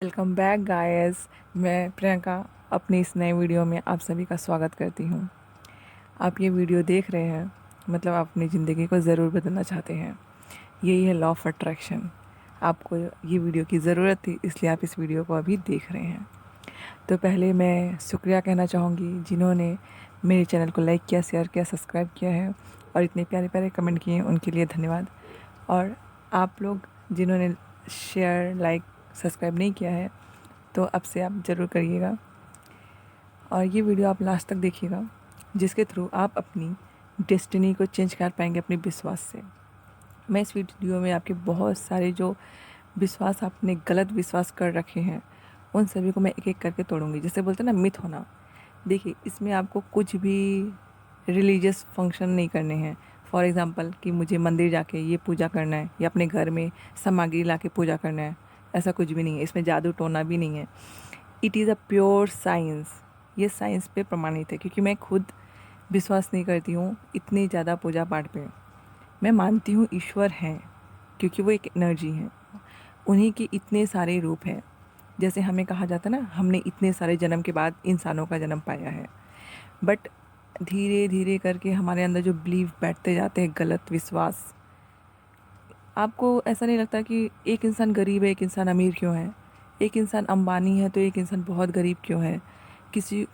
Welcome back guys. मैं प्रियंका अपनी इस नए वीडियो में आप सभी का स्वागत करती हूँ। आप ये वीडियो देख रहे हैं मतलब आप अपनी ज़िंदगी को ज़रूर बदलना चाहते हैं। यही है लॉ ऑफ अट्रैक्शन। आपको ये वीडियो की ज़रूरत थी, इसलिए आप इस वीडियो को अभी देख रहे हैं। तो पहले मैं शुक्रिया कहना चाहूँगी जिन्होंने मेरे चैनल को लाइक किया, शेयर किया, सब्सक्राइब किया है और इतने प्यारे प्यारे कमेंट किए हैं, उनके लिए धन्यवाद। और आप लोग जिन्होंने शेयर, लाइक, सब्सक्राइब नहीं किया है तो अब से आप ज़रूर करिएगा और ये वीडियो आप लास्ट तक देखिएगा, जिसके थ्रू आप अपनी डेस्टिनी को चेंज कर पाएंगे अपने विश्वास से। मैं इस वीडियो में आपके बहुत सारे जो विश्वास आपने गलत विश्वास कर रखे हैं उन सभी को मैं एक एक करके तोड़ूंगी। जैसे बोलते हैं ना, मिथ होना। देखिए, इसमें आपको कुछ भी रिलीजियस फंक्शन नहीं करने हैं। फॉर एग्ज़ाम्पल कि मुझे मंदिर जाके ये पूजा करना है या अपने घर में सामग्री ला के पूजा करना है, ऐसा कुछ भी नहीं है। इसमें जादू टोना भी नहीं है। It is a pure science. ये साइंस पे प्रमाणित है, क्योंकि मैं खुद विश्वास नहीं करती हूँ इतनी ज़्यादा पूजा पाठ पे। मैं मानती हूँ ईश्वर हैं, क्योंकि वो एक एनर्जी है। उन्हीं के इतने सारे रूप हैं। जैसे हमें कहा जाता है ना, हमने इतने सारे जन्म के बाद इंसानों का जन्म पाया है। बट धीरे धीरे करके हमारे अंदर जो बिलीव बैठते जाते हैं, गलत विश्वास। आपको ऐसा नहीं लगता कि एक इंसान गरीब है, एक इंसान अमीर क्यों है? एक इंसान अंबानी है तो एक इंसान बहुत गरीब क्यों है? किसी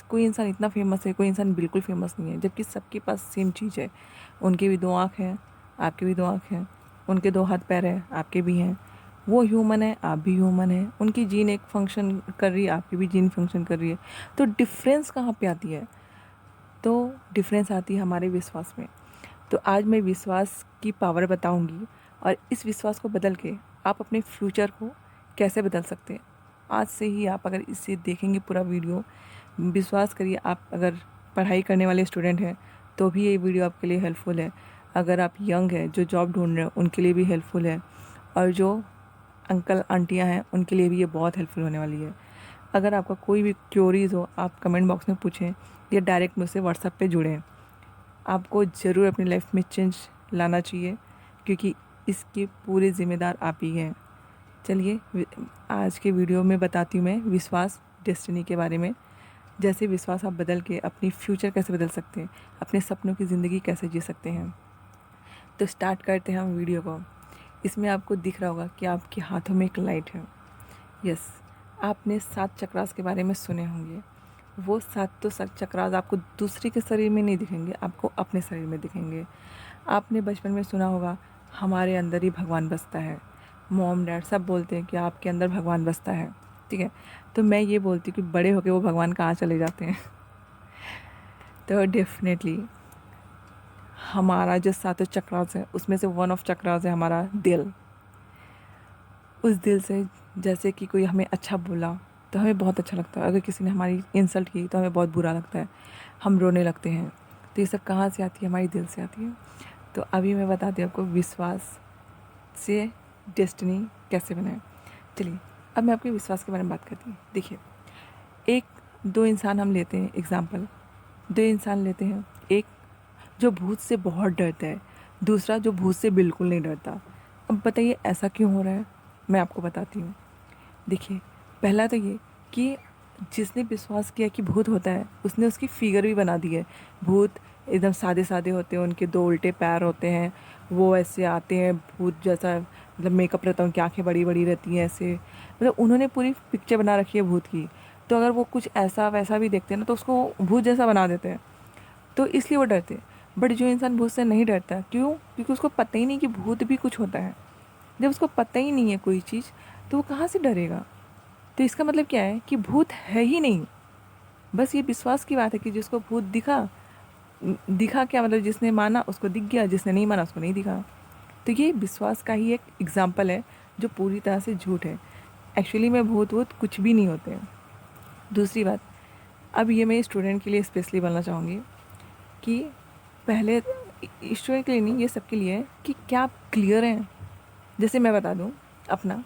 कोई इंसान इतना फेमस है, कोई इंसान बिल्कुल फेमस नहीं है, जबकि सबके पास सेम चीज़ है। उनके भी दो आँख हैं, आपके भी दो आँख हैं। उनके दो हाथ पैर हैं, आपके भी हैं। वो ह्यूमन है, आप भी ह्यूमन है। उनकी जीन एक फंक्शन कर रही है, आपकी भी जीन फंक्शन कर रही है। तो डिफरेंस कहाँ पे आती है? तो डिफरेंस आती है हमारे विश्वास में। तो आज मैं विश्वास की पावर बताऊंगी और इस विश्वास को बदल के आप अपने फ्यूचर को कैसे बदल सकते हैं। आज से ही आप अगर इसे देखेंगे पूरा वीडियो, विश्वास करिए, आप अगर पढ़ाई करने वाले स्टूडेंट हैं तो भी ये वीडियो आपके लिए हेल्पफुल है। अगर आप यंग हैं, जो जॉब ढूंढ रहे हैं, उनके लिए भी हेल्पफुल है। और जो अंकल आंटियां हैं उनके लिए भी ये बहुत हेल्पफुल होने वाली है। अगर आपका कोई भी क्योरीज़ हो, आप कमेंट बॉक्स में पूछें या डायरेक्ट मुझसे व्हाट्सएप पे जुड़ें। आपको ज़रूर अपनी लाइफ में चेंज लाना चाहिए, क्योंकि इसके पूरे ज़िम्मेदार आप ही हैं। चलिए आज के वीडियो में बताती हूँ मैं विश्वास, डेस्टिनी के बारे में। जैसे विश्वास आप बदल के अपनी फ्यूचर कैसे बदल सकते हैं, अपने सपनों की ज़िंदगी कैसे जी सकते हैं। तो स्टार्ट करते हैं हम वीडियो को। इसमें आपको दिख रहा होगा कि आपके हाथों में एक लाइट है। यस, आपने 7 चक्रास के बारे में सुने होंगे। वो 7 तो चक्रास आपको दूसरे के शरीर में नहीं दिखेंगे, आपको अपने शरीर में दिखेंगे। आपने बचपन में सुना होगा हमारे अंदर ही भगवान बसता है। मॉम डैड सब बोलते हैं कि आपके अंदर भगवान बसता है। ठीक है, तो मैं ये बोलती हूँ कि बड़े होके वो भगवान कहाँ चले जाते हैं। तो डेफिनेटली हमारा जो 7 चक्रास है उसमें से वन ऑफ चक्रास है हमारा दिल। उस दिल से जैसे कि कोई हमें अच्छा बोला तो हमें बहुत अच्छा लगता है, अगर किसी ने हमारी इंसल्ट की तो हमें बहुत बुरा लगता है, हम रोने लगते हैं। तो ये सब कहाँ से आती है? हमारी दिल से आती है। तो अभी मैं बताती हूँ आपको विश्वास से डेस्टिनी कैसे बनाए। चलिए अब मैं आपके विश्वास के बारे में बात करती हूँ। देखिए, एक दो इंसान हम लेते हैं एग्ज़ाम्पल। दो इंसान लेते हैं, एक जो भूत से बहुत डरता है, दूसरा जो भूत से बिल्कुल नहीं डरता। अब बताइए ऐसा क्यों हो रहा है? मैं आपको बताती हूँ। देखिए, पहला तो ये कि जिसने विश्वास किया कि भूत होता है उसने उसकी फिगर भी बना दी है। भूत एकदम सादे सादे होते हैं, उनके दो उल्टे पैर होते हैं, वो ऐसे आते हैं भूत जैसा, मतलब मेकअप रहता है, उनकी आंखें बड़ी बड़ी रहती हैं ऐसे, मतलब उन्होंने पूरी पिक्चर बना रखी है भूत की। तो अगर वो कुछ ऐसा वैसा भी देखते हैं ना तो उसको भूत जैसा बना देते हैं, तो इसलिए वो डरते हैं। बट जो इंसान भूत से नहीं डरता, क्यों? क्योंकि उसको पता ही नहीं कि भूत भी कुछ होता है। जब उसको पता ही नहीं है कोई चीज़ तो वो कहाँ से डरेगा? तो इसका मतलब क्या है कि भूत है ही नहीं। बस ये विश्वास की बात है कि जिसको भूत दिखा, दिखा क्या मतलब, जिसने माना उसको दिख गया, जिसने नहीं माना उसको नहीं दिखा। तो ये विश्वास का ही एक एग्जाम्पल है जो पूरी तरह से झूठ है। एक्चुअली में भूत वूत कुछ भी नहीं होते हैं। दूसरी बात, अब ये मैं स्टूडेंट के लिए स्पेशली बोलना चाहूँगी कि पहले स्टूडेंट के लिए नहीं, ये सबके लिए है कि क्या आप क्लियर हैं। जैसे मैं बता दूँ अपना,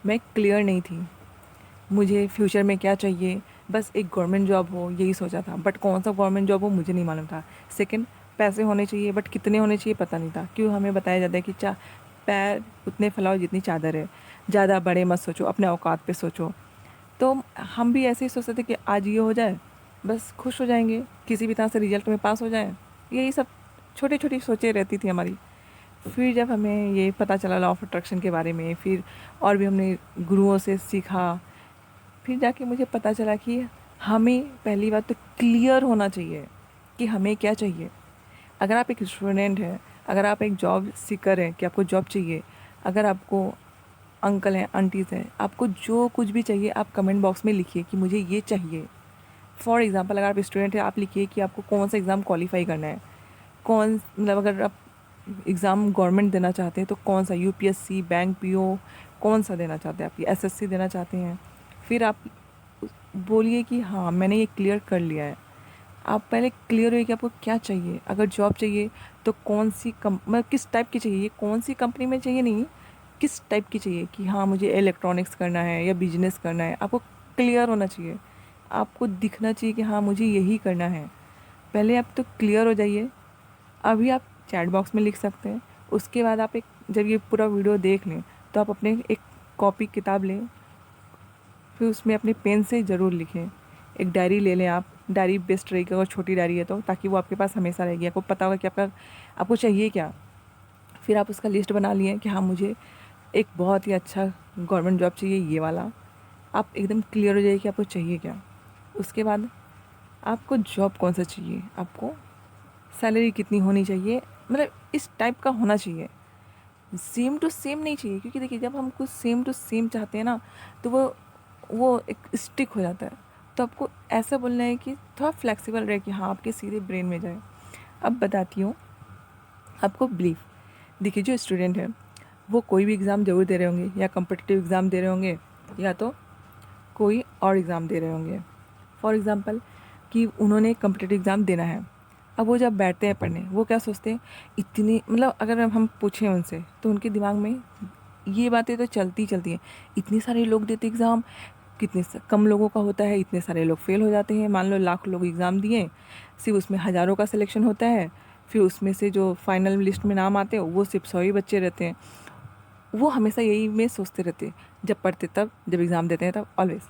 मैं क्लियर नहीं थी मुझे फ्यूचर में क्या चाहिए। बस एक गवर्नमेंट जॉब हो यही सोचा था, बट कौन सा गवर्नमेंट जॉब हो मुझे नहीं मालूम था। सेकंड, पैसे होने चाहिए, बट कितने होने चाहिए पता नहीं था। क्यों? हमें बताया जाता है कि पैर उतने फैलाओ जितनी चादर है, ज़्यादा बड़े मत सोचो, अपने औकात पे सोचो। तो हम भी ऐसे ही सोचते थे कि आज ये हो जाए, बस खुश हो जाएंगे, किसी भी तरह से रिजल्ट में पास हो जाए, यही सब छोटी छोटी सोचें रहती थी हमारी। फिर जब हमें ये पता चला लॉ ऑफ अट्रैक्शन के बारे में, फिर और भी हमने गुरुओं से सीखा, फिर जाके मुझे पता चला कि हमें पहली बात तो क्लियर होना चाहिए कि हमें क्या चाहिए। अगर आप एक स्टूडेंट हैं, अगर आप एक जॉब सीकर हैं कि आपको जॉब चाहिए, अगर आपको अंकल हैं आंटीज़ हैं, आपको जो कुछ भी चाहिए आप कमेंट बॉक्स में लिखिए कि मुझे ये चाहिए। फॉर एग्ज़ाम्पल अगर आप स्टूडेंट हैं, आप लिखिए कि आपको कौन सा एग्ज़ाम क्वालिफाई करना है, कौन मतलब अगर आप एग्ज़ाम गवर्नमेंट देना चाहते हैं तो कौन सा, यूपीएससी, बैंक पीओ, कौन सा देना चाहते हैं आप, एसएससी देना चाहते हैं। फिर आप बोलिए कि हाँ मैंने ये क्लियर कर लिया है। आप पहले क्लियर होइए कि आपको क्या चाहिए। अगर जॉब चाहिए तो कौन सी मतलब किस टाइप की चाहिए, कौन सी कंपनी में चाहिए नहीं, किस टाइप की चाहिए कि हाँ मुझे इलेक्ट्रॉनिक्स करना है या बिजनेस करना है। आपको क्लियर होना चाहिए, आपको दिखना चाहिए कि हाँ मुझे यही करना है। पहले आप तो क्लियर हो जाइए। अभी आप चैट बॉक्स में लिख सकते हैं। उसके बाद आप एक जब ये पूरा वीडियो देख लें तो आप अपने एक कॉपी किताब लें, फिर उसमें अपने पेन से ज़रूर लिखें। एक डायरी ले लें आप, डायरी बेस्ट रहेगी अगर छोटी डायरी है तो, ताकि वो आपके पास हमेशा रहेगी, आपको पता होगा कि आपको चाहिए क्या। फिर आप उसका लिस्ट बना लिए कि हाँ मुझे एक बहुत ही अच्छा गवर्नमेंट जॉब चाहिए, ये वाला। आप एकदम क्लियर हो जाइए कि आपको चाहिए क्या। उसके बाद आपको जॉब कौन सा चाहिए, आपको सैलरी कितनी होनी चाहिए, मतलब इस टाइप का होना चाहिए। सेम टू सेम नहीं चाहिए, क्योंकि देखिए जब हम कुछ सेम टू सेम चाहते हैं ना तो वो एक स्टिक हो जाता है। तो आपको ऐसा बोलना है कि थोड़ा फ्लेक्सिबल रहे कि हाँ आपके सीधे ब्रेन में जाए। अब बताती हूँ आपको ब्रीफ। देखिए जो स्टूडेंट है वो कोई भी एग्ज़ाम ज़रूर दे रहे होंगे, या कम्पिटिटिव एग्ज़ाम दे रहे होंगे या तो कोई और एग्ज़ाम दे रहे होंगे। फॉर एग्ज़ाम्पल कि उन्होंने कम्पिटिटिव एग्ज़ाम देना है। अब वो जब बैठते हैं पढ़ने, वो क्या सोचते हैं, इतनी मतलब अगर हम पूछें उनसे तो उनके दिमाग में ये बातें तो चलती चलती हैं। इतने सारे लोग देते एग्ज़ाम, कम लोगों का होता है, इतने सारे लोग फेल हो जाते हैं। मान लो लाख लोग एग्ज़ाम दिए, सिर्फ उसमें हज़ारों का सिलेक्शन होता है। फिर उसमें से जो फाइनल लिस्ट में नाम आते हैं वो सिर्फ 100 ही बच्चे रहते हैं। वो हमेशा यही में सोचते रहते हैं, जब पढ़ते तब, जब एग्ज़ाम देते हैं तब, ऑलवेज।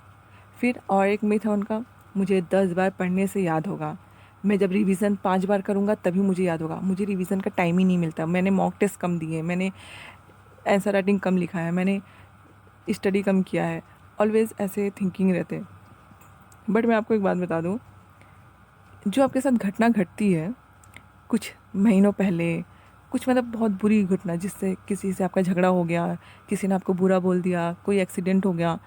फिर और एक मिथ है उनका, मुझे 10 बार पढ़ने से याद होगा, मैं जब रिवीजन 5 बार करूँगा तभी मुझे याद होगा। मुझे रिवीजन का टाइम ही नहीं मिलता, मैंने मॉक टेस्ट कम दिए, मैंने आंसर राइटिंग कम लिखा है, मैंने स्टडी कम किया है। ऑलवेज ऐसे थिंकिंग रहते हैं। बट मैं आपको एक बात बता दूँ, जो आपके साथ घटना घटती है कुछ महीनों पहले, कुछ मतलब बहुत बुरी घटना, जिससे किसी से आपका झगड़ा हो गया, किसी ने आपको बुरा बोल दिया, कोई एक्सीडेंट हो गया,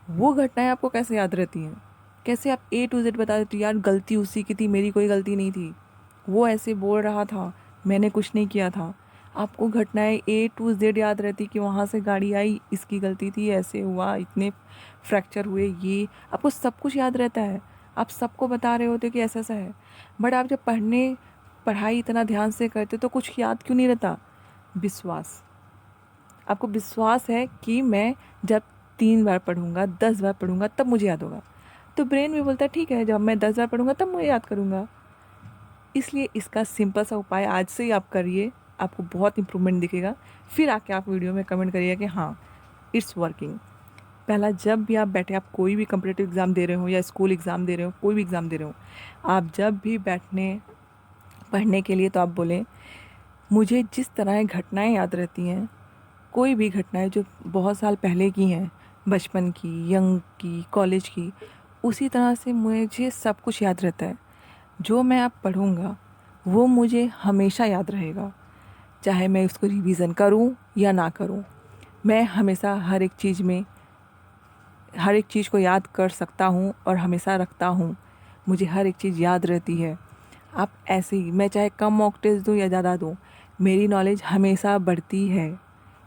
वो घटनाएं आपको कैसे याद रहती हैं? कैसे आप ए टू जेड बता देते हो, यार गलती उसी की थी, मेरी कोई गलती नहीं थी, वो ऐसे बोल रहा था, मैंने कुछ नहीं किया था। आपको घटनाएं ए टू जेड याद रहती कि वहाँ से गाड़ी आई, इसकी गलती थी, ऐसे हुआ, इतने फ्रैक्चर हुए, ये आपको सब कुछ याद रहता है। आप सबको बता रहे होते कि ऐसा ऐसा है। बट आप जब पढ़ाई इतना ध्यान से करते तो कुछ याद क्यों नहीं रहता? विश्वास। आपको विश्वास है कि मैं जब 3 बार पढ़ूंगा, 10 बार पढ़ूंगा तब मुझे याद होगा। तो ब्रेन भी बोलता है ठीक है, जब मैं 10 बार पढ़ूंगा तब मैं याद करूंगा। इसलिए इसका सिंपल सा उपाय आज से ही आप करिए, आपको बहुत इंप्रूवमेंट दिखेगा। फिर आके आप वीडियो में कमेंट करिए कि हाँ इट्स वर्किंग। पहला, जब भी आप बैठे, आप कोई भी कम्पिटिटिव एग्ज़ाम दे रहे हो या स्कूल एग्ज़ाम दे रहे हो, कोई भी एग्ज़ाम दे रहे हो, आप जब भी बैठने पढ़ने के लिए तो आप बोलें, मुझे जिस तरह घटनाएं याद रहती हैं, कोई भी घटनाएं जो बहुत साल पहले की हैं, बचपन की, यंग की, कॉलेज की, उसी तरह से मुझे सब कुछ याद रहता है। जो मैं अब पढ़ूँगा वो मुझे हमेशा याद रहेगा, चाहे मैं उसको रिवीज़न करूँ या ना करूँ। मैं हमेशा हर एक चीज़ को याद कर सकता हूँ और हमेशा रखता हूँ। मुझे हर एक चीज़ याद रहती है। आप ऐसे ही, मैं चाहे कम मॉक टेस्ट दूँ या ज़्यादा दूँ, मेरी नॉलेज हमेशा बढ़ती है।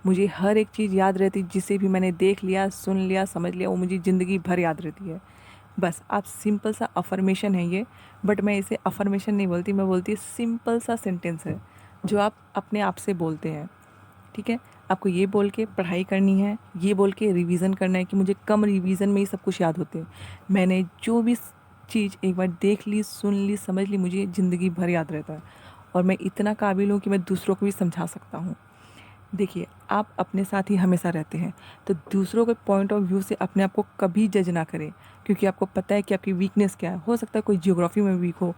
मुझे हर एक चीज़ याद रहती, जिसे भी मैंने देख लिया, सुन लिया, समझ लिया, वो मुझे ज़िंदगी भर याद रहती है। बस आप सिंपल सा अफर्मेशन है ये, बट मैं इसे अफर्मेशन नहीं बोलती, मैं बोलती सिंपल सा सेंटेंस है जो आप अपने आप से बोलते हैं। ठीक है, आपको ये बोल के पढ़ाई करनी है, ये बोल के रिवीज़न करना है कि मुझे कम रिवीज़न में ही सब कुछ याद होते हैं। मैंने जो भी चीज़ एक बार देख ली, सुन ली, समझ ली, मुझे ज़िंदगी भर याद रहता है। और मैं इतना काबिल हूँ कि मैं दूसरों को भी समझा सकता हूँ। देखिए, आप अपने साथ ही हमेशा रहते हैं, तो दूसरों के पॉइंट ऑफ व्यू से अपने आप को कभी जज ना करें, क्योंकि आपको पता है कि आपकी वीकनेस क्या है। हो सकता है कोई ज्योग्राफी में वीक हो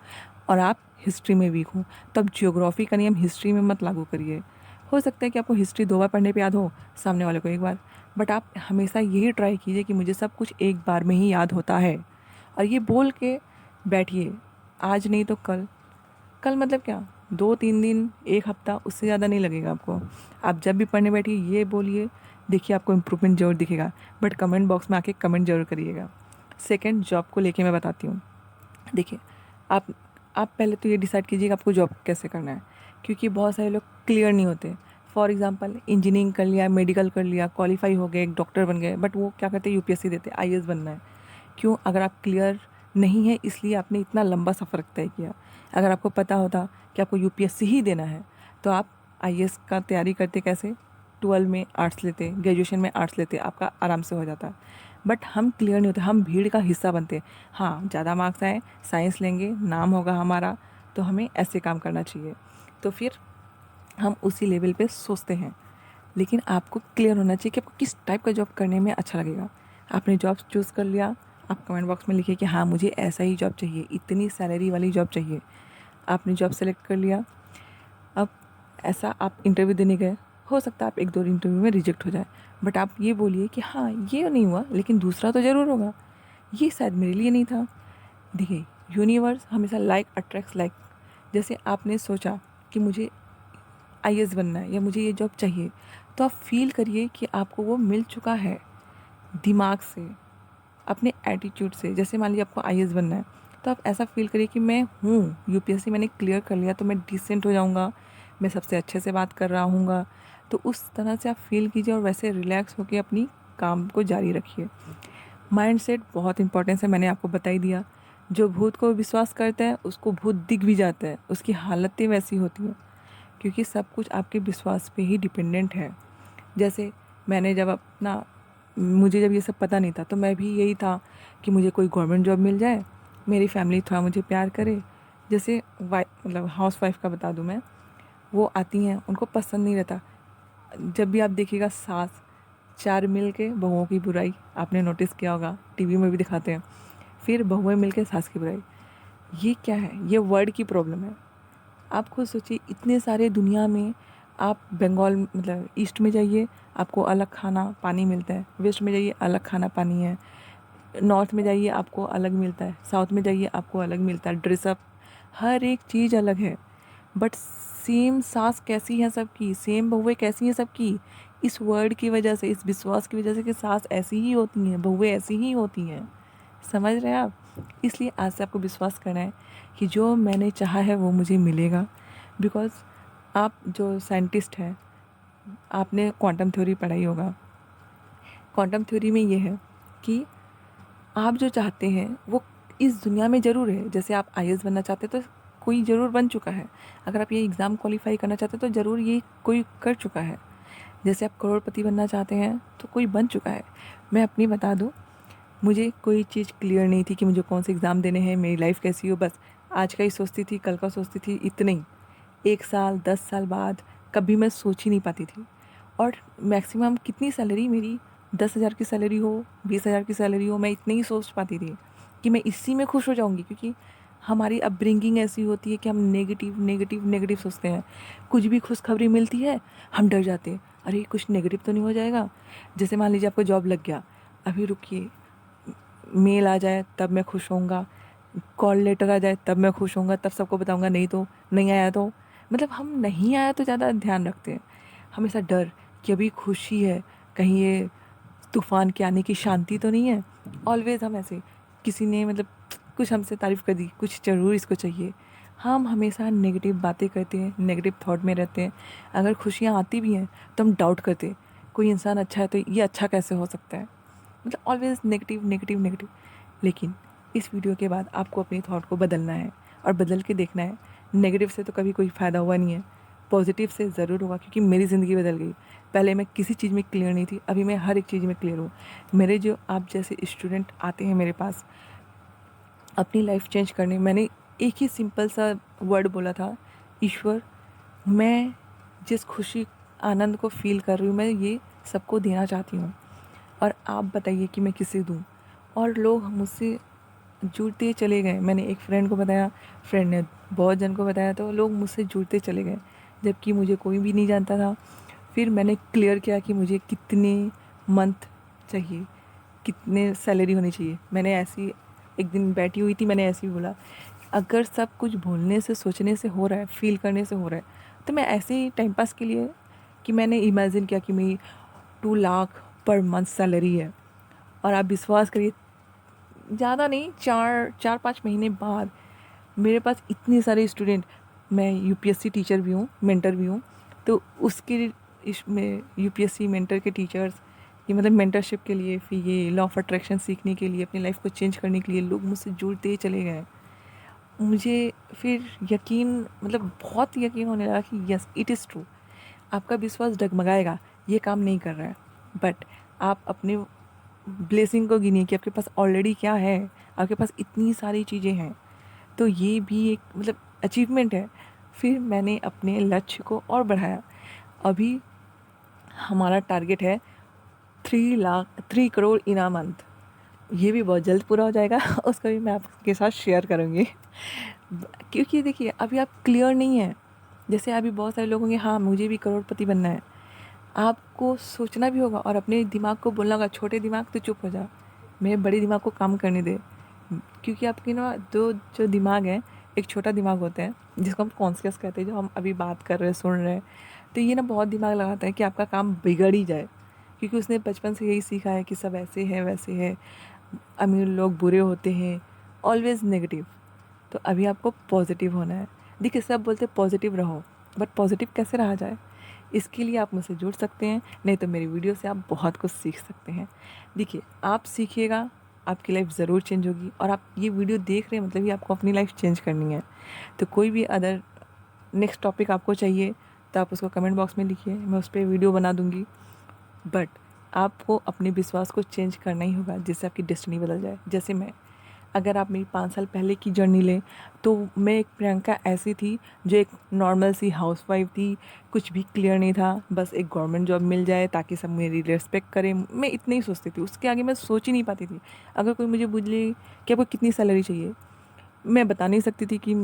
और आप हिस्ट्री में वीक हो, तो आप ज्योग्राफी का नियम हिस्ट्री में मत लागू करिए। हो सकता है कि आपको हिस्ट्री 2 बार पढ़ने पे याद हो, सामने वाले को 1 बार, बट आप हमेशा यही ट्राई कीजिए कि मुझे सब कुछ एक बार में ही याद होता है। और ये बोल के बैठिए, आज नहीं तो कल। कल मतलब क्या, 2-3 दिन, 1 हफ्ता, उससे ज़्यादा नहीं लगेगा आपको। आप जब भी पढ़ने बैठिए ये बोलिए, देखिए आपको इम्प्रूवमेंट ज़रूर दिखेगा। बट कमेंट बॉक्स में आके कमेंट ज़रूर करिएगा। सेकंड, जॉब को लेके मैं बताती हूँ। देखिए, आप आप पहले तो ये डिसाइड कीजिएगा आपको जॉब कैसे करना है, क्योंकि बहुत सारे लोग क्लियर नहीं होते। फॉर एग्जांपल, इंजीनियरिंग कर लिया, मेडिकल कर लिया, क्वालिफाई हो गए, एक डॉक्टर बन गए, बट वो क्या करते हैं, यूपीएससी देते, आईएएस बनना है। क्यों? अगर आप क्लियर नहीं है इसलिए आपने इतना लंबा सफ़र तय किया। अगर आपको पता होता कि आपको यूपीएससी ही देना है, तो आप आईएएस का तैयारी करते कैसे? 12 में आर्ट्स लेते, ग्रेजुएशन में आर्ट्स लेते, आपका आराम से हो जाता। बट हम क्लियर नहीं होते, हम भीड़ का हिस्सा बनते। हाँ, ज़्यादा मार्क्स आए, साइंस लेंगे, नाम होगा हमारा, तो हमें ऐसे काम करना चाहिए। तो फिर हम उसी लेवल पे सोचते हैं। लेकिन आपको क्लियर होना चाहिए कि आपको किस टाइप का जॉब करने में अच्छा लगेगा। आपने जॉब चूज़ कर लिया, आप कमेंट बॉक्स में लिखिए कि हाँ मुझे ऐसा ही जॉब चाहिए, इतनी सैलरी वाली जॉब चाहिए। आपने जॉब सेलेक्ट कर लिया, अब ऐसा आप इंटरव्यू देने गए, हो सकता है आप 1-2 इंटरव्यू में रिजेक्ट हो जाए, बट आप ये बोलिए कि हाँ ये नहीं हुआ लेकिन दूसरा तो ज़रूर होगा, ये शायद मेरे लिए नहीं था। देखिए, यूनिवर्स हमेशा लाइक अट्रैक्ट्स लाइक। जैसे आपने सोचा कि मुझे आईएएस बनना है या मुझे ये जॉब चाहिए, तो आप फील करिए कि आपको वो मिल चुका है, दिमाग से, अपने एटीट्यूड से। जैसे मान लीजिए आपको आईएएस बनना है, तो आप ऐसा फील करिए कि मैं हूँ, यूपीएससी मैंने क्लियर कर लिया तो मैं डिसेंट हो जाऊँगा, मैं सबसे अच्छे से बात कर रहा हूँगा। तो उस तरह से आप फील कीजिए और वैसे रिलैक्स होकर अपनी काम को जारी रखिए। माइंडसेट बहुत इंपॉर्टेंस है, मैंने आपको बता ही दिया। जो भूत को विश्वास करता है उसको भूत दिख भी जाता है, उसकी हालतें वैसी होती हैं, क्योंकि सब कुछ आपके विश्वास पे ही डिपेंडेंट है। जैसे मैंने जब अपना मुझे जब ये सब पता नहीं था, तो मैं भी यही था कि मुझे कोई गवर्नमेंट जॉब मिल जाए, मेरी फैमिली थोड़ा मुझे प्यार करे। जैसे मतलब हाउस वाइफ का बता दूं मैं, वो आती हैं, उनको पसंद नहीं रहता। जब भी आप देखिएगा सास 4 मिल के बहुओं की बुराई, आपने नोटिस किया होगा, टीवी में भी दिखाते हैं। फिर बहुएं मिल के सास की बुराई। ये क्या है? ये वर्ड की प्रॉब्लम है। आप खुद सोचिए, इतने सारे दुनिया में, आप बंगाल मतलब ईस्ट में जाइए आपको अलग खाना पानी मिलता है, वेस्ट में जाइए अलग खाना पानी है, नॉर्थ में जाइए आपको अलग मिलता है, साउथ में जाइए आपको अलग मिलता है, ड्रेसअप, हर एक चीज़ अलग है। बट सेम सास कैसी है सबकी, सेम बहुएं कैसी हैं सबकी? इस वर्ड की वजह से, इस विश्वास की वजह से कि सास ऐसी ही होती हैं, बहुएं ऐसी ही होती हैं। समझ रहे हैं आप? इसलिए आज से आपको विश्वास करना है कि जो मैंने चाहा है वो मुझे मिलेगा। बिकॉज़ आप जो साइंटिस्ट हैं, आपने क्वांटम थ्योरी पढ़ाई होगा। क्वांटम थ्योरी में ये है कि आप जो चाहते हैं वो इस दुनिया में ज़रूर है। जैसे आप आईएएस बनना चाहते हैं तो कोई ज़रूर बन चुका है। अगर आप ये एग्ज़ाम क्वालिफाई करना चाहते हैं तो ज़रूर ये कोई कर चुका है। जैसे आप करोड़पति बनना चाहते हैं तो कोई बन चुका है। मैं अपनी बता दूँ, मुझे कोई चीज़ क्लियर नहीं थी कि मुझे कौन से एग्ज़ाम देने हैं, मेरी लाइफ़ कैसी हो, बस आज का ही सोचती थी, कल का सोचती थी, इतना ही। 1 साल, 10 साल बाद कभी मैं सोच ही नहीं पाती थी। और मैक्सिमम कितनी सैलरी मेरी, 10,000 की सैलरी हो, 20,000 की सैलरी हो, मैं इतनी ही सोच पाती थी कि मैं इसी में खुश हो जाऊँगी, क्योंकि हमारी अपब्रिंगिंग ऐसी होती है कि हम नेगेटिव नेगेटिव नेगेटिव सोचते हैं। कुछ भी खुशखबरी मिलती है हम डर जाते हैं, अरे कुछ नेगेटिव तो नहीं हो जाएगा। जैसे मान लीजिए आपको जॉब लग गया, अभी रुकिए, मेल आ जाए तब मैं खुश होऊंगा, कॉल लेटर आ जाए तब मैं खुश होऊंगा, तब सबको बताऊंगा, नहीं तो नहीं आया तो, मतलब हम नहीं आया तो ज़्यादा ध्यान रखते हैं। हमेशा डर कि अभी खुशी है, कहीं ये तूफ़ान के आने की शांति तो नहीं है। ऑलवेज़ हम ऐसे, किसी ने मतलब कुछ हमसे तारीफ़ कर दी, कुछ ज़रूर इसको चाहिए। हम हमेशा नेगेटिव बातें करते हैं, नेगेटिव थॉट में रहते हैं। अगर खुशियाँ आती भी हैं तो हम डाउट करते हैं, कोई इंसान अच्छा है तो ये अच्छा कैसे हो सकता है, मतलब ऑलवेज़ नेगेटिव नेगेटिव नेगेटिव। लेकिन इस वीडियो के बाद आपको अपनी थॉट को बदलना है और बदल के देखना है। नेगेटिव से तो कभी कोई फ़ायदा हुआ नहीं है, पॉजिटिव से ज़रूर होगा, क्योंकि मेरी ज़िंदगी बदल गई। पहले मैं किसी चीज़ में क्लियर नहीं थी, अभी मैं हर एक चीज़ में क्लियर हूँ। मेरे जो आप जैसे स्टूडेंट आते हैं मेरे पास अपनी लाइफ चेंज करने, मैंने एक ही सिंपल सा वर्ड बोला था, ईश्वर, मैं जिस खुशी आनंद को फ़ील कर रही हूँ, मैं ये सबको देना चाहती हूँ। और आप बताइए कि मैं किसे दूँ? और लोग मुझसे जुड़ते चले गए। मैंने एक फ्रेंड को बताया, फ्रेंड ने बहुत जन को बताया, तो लोग मुझसे जुड़ते चले गए, जबकि मुझे कोई भी नहीं जानता था। फिर मैंने क्लियर किया कि मुझे कितने मंथ चाहिए, कितने सैलरी होनी चाहिए। मैंने ऐसी एक दिन बैठी हुई थी, मैंने ऐसे ही बोला, अगर सब कुछ बोलने से, सोचने से हो रहा है, फ़ील करने से हो रहा है, तो मैं ऐसे ही टाइम पास के लिए कि मैंने इमेजिन किया कि मेरी 2 लाख पर मंथ सैलरी है। और आप विश्वास करिए, ज़्यादा नहीं, 4-5 महीने बाद मेरे पास इतने सारे स्टूडेंट, मैं यूपीएससी टीचर भी हूँ, मेंटर भी हूँ, तो उसके इसमें यूपीएससी मेंटर के टीचर्स, ये मतलब मेंटरशिप के लिए, फिर ये लॉ ऑफ अट्रैक्शन सीखने के लिए, अपनी लाइफ को चेंज करने के लिए लोग मुझसे जुड़ते ही चले गए। मुझे फिर यकीन, मतलब बहुत यकीन होने लगा कि यस, इट इज़ ट्रू। आपका विश्वास डगमगाएगा, ये काम नहीं कर रहा है, बट आप अपने ब्लेसिंग को गिनिए कि आपके पास ऑलरेडी क्या है। आपके पास इतनी सारी चीज़ें हैं, तो ये भी एक मतलब अचीवमेंट है। फिर मैंने अपने लक्ष्य को और बढ़ाया। अभी हमारा टारगेट है 3 करोड़ इन अ मंथ। ये भी बहुत जल्द पूरा हो जाएगा उसका भी मैं आपके साथ शेयर करूँगी। क्योंकि देखिए, अभी आप क्लियर नहीं हैं। जैसे अभी बहुत सारे लोग होंगे, हाँ मुझे भी करोड़पति बनना है। आपको सोचना भी होगा और अपने दिमाग को बोलना होगा, छोटे दिमाग तो चुप हो जा, मेरे बड़े दिमाग को काम करने दे। क्योंकि आपकी ना दो जो दिमाग है, एक छोटा दिमाग होता है जिसको हम कॉन्शियस कहते हैं, जो हम अभी बात कर रहे हैं, सुन रहे हैं, तो ये ना बहुत दिमाग लगाता है कि आपका काम बिगड़ ही जाए, क्योंकि उसने बचपन से यही सीखा है कि सब ऐसे है वैसे है, अमीर लोग बुरे होते हैं, ऑलवेज नेगेटिव। तो अभी आपको पॉजिटिव होना है। देखिए, सब बोलते हैं पॉजिटिव रहो, बट पॉजिटिव कैसे रहा जाए, इसके लिए आप मुझसे जुड़ सकते हैं, नहीं तो मेरी वीडियो से आप बहुत कुछ सीख सकते हैं। देखिए, आप सीखिएगा, आपकी लाइफ ज़रूर चेंज होगी। और आप ये वीडियो देख रहे हैं मतलब ये आपको अपनी लाइफ चेंज करनी है। तो कोई भी अदर नेक्स्ट टॉपिक आपको चाहिए तो आप उसको कमेंट बॉक्स में लिखिए, मैं उस पर वीडियो बना दूँगी। बट आपको अपने विश्वास को चेंज करना ही होगा, जिससे आपकी डेस्टिनी बदल जाए। जैसे मैं, अगर आप मेरी 5 साल पहले की जर्नी लें, तो मैं एक प्रियंका ऐसी थी जो एक नॉर्मल सी हाउसवाइफ थी, कुछ भी क्लियर नहीं था, बस एक गवर्नमेंट जॉब मिल जाए ताकि सब मेरी रिस्पेक्ट करें, मैं इतना ही सोचती थी। उसके आगे मैं सोच ही नहीं पाती थी। अगर कोई मुझे बोले कि आपको कितनी सैलरी चाहिए, मैं बता नहीं सकती थी, कि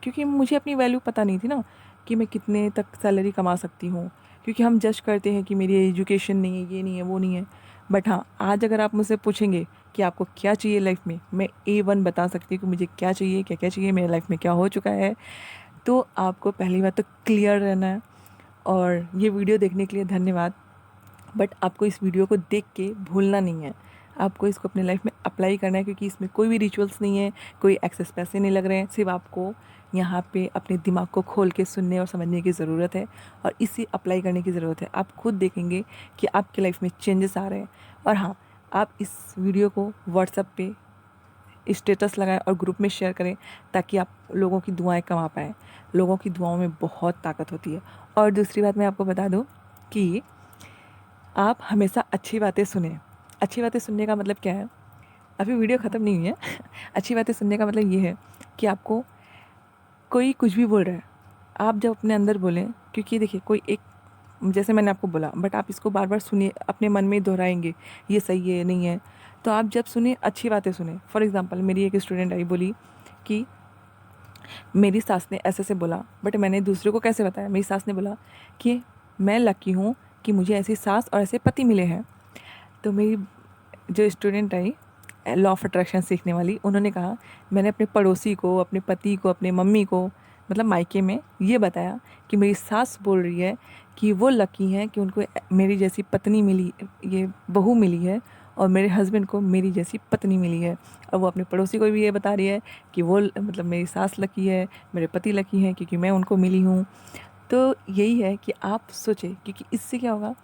क्योंकि मुझे अपनी वैल्यू पता नहीं थी ना, कि मैं कितने तक सैलरी कमा सकती हूँ। क्योंकि हम जज करते हैं कि मेरी एजुकेशन नहीं है, ये नहीं है, वो नहीं है। बट हाँ, आज अगर आप मुझसे पूछेंगे कि आपको क्या चाहिए लाइफ में, मैं A1 बता सकती हूँ कि मुझे क्या चाहिए, क्या क्या चाहिए, मेरे लाइफ में क्या हो चुका है। तो आपको पहली बात तो क्लियर रहना है। और ये वीडियो देखने के लिए धन्यवाद। बट आपको इस वीडियो को देख के भूलना नहीं है, आपको इसको अपने लाइफ में अप्लाई करना है, क्योंकि इसमें कोई भी रिचुअल्स नहीं है, कोई एक्सेस पैसे नहीं लग रहे हैं। सिर्फ आपको यहाँ पे अपने दिमाग को खोल के सुनने और समझने की ज़रूरत है, और इसे अप्लाई करने की ज़रूरत है। आप खुद देखेंगे कि आपकी लाइफ में चेंजेस आ रहे हैं। और हाँ, आप इस वीडियो को व्हाट्सएप पे स्टेटस लगाएं और ग्रुप में शेयर करें, ताकि आप लोगों की दुआएं कमा पाएँ। लोगों की दुआओं में बहुत ताकत होती है। और दूसरी बात मैं आपको बता दूँ कि आप हमेशा अच्छी बातें सुनें। अच्छी बातें सुनने का मतलब क्या है? अभी वीडियो ख़त्म नहीं हुई है अच्छी बातें सुनने का मतलब ये है कि आपको कोई कुछ भी बोल रहा है, आप जब अपने अंदर बोलें, क्योंकि देखिए, कोई एक, जैसे मैंने आपको बोला, बट आप इसको बार बार सुनिए, अपने मन में ही दोहराएंगे, ये सही है, ये नहीं है। तो आप जब सुने, अच्छी बातें सुने। फॉर एग्ज़ाम्पल, मेरी एक स्टूडेंट आई, बोली कि मेरी सास ने ऐसे ऐसे बोला, बट मैंने दूसरे को कैसे बताया? मेरी सास ने बोला कि मैं लकी हूँ कि मुझे ऐसी सास और ऐसे पति मिले हैं। तो मेरी जो student I, law of attraction सीखने वाली, उन्होंने कहा, मैंने अपने पड़ोसी को, अपने पति को, अपने मम्मी को, मतलब मायके में, ये बताया कि मेरी सास बोल रही है कि वो लकी हैं कि उनको मेरी जैसी पत्नी मिली, ये बहू मिली है, और मेरे हस्बैंड को मेरी जैसी पत्नी मिली है। और वो अपने पड़ोसी को भी ये बता रही है कि वो, मतलब मेरी सास लकी है, मेरे पति लकी हैं क्योंकि मैं उनको मिली हूँ। तो यही है कि आप सोचें, क्योंकि इससे क्या होगा,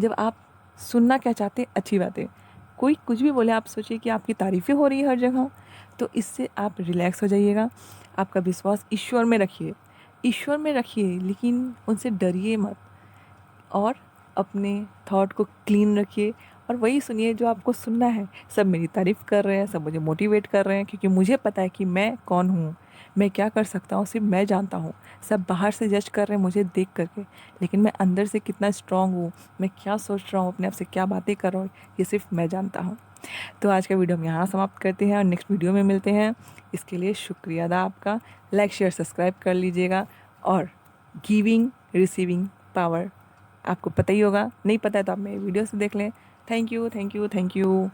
जब आप सुनना क्या चाहते हैं, अच्छी बातें, कोई कुछ भी बोले, आप सोचिए कि आपकी तारीफ़ें हो रही है हर जगह, तो इससे आप रिलैक्स हो जाइएगा। आपका विश्वास ईश्वर में रखिए, ईश्वर में रखिए, लेकिन उनसे डरिए मत। और अपने थॉट को क्लीन रखिए, और वही सुनिए जो आपको सुनना है। सब मेरी तारीफ़ कर रहे हैं, सब मुझे मोटिवेट कर रहे हैं, क्योंकि मुझे पता है कि मैं कौन हूँ। मैं क्या कर सकता हूँ सिर्फ मैं जानता हूँ। सब बाहर से जज कर रहे हैं मुझे देख करके, लेकिन मैं अंदर से कितना स्ट्रांग हूँ, मैं क्या सोच रहा हूँ, अपने आप से क्या बातें कर रहा हूँ, ये सिर्फ मैं जानता हूँ। तो आज का वीडियो हम यहाँ समाप्त करते हैं और नेक्स्ट वीडियो में मिलते हैं। इसके लिए शुक्रिया अदा आपका। लाइक शेयर सब्सक्राइब कर लीजिएगा। और गिविंग रिसीविंग पावर आपको पता ही होगा, नहीं पता है तो आप मेरे वीडियो से देख लें। Thank you, thank you, thank you.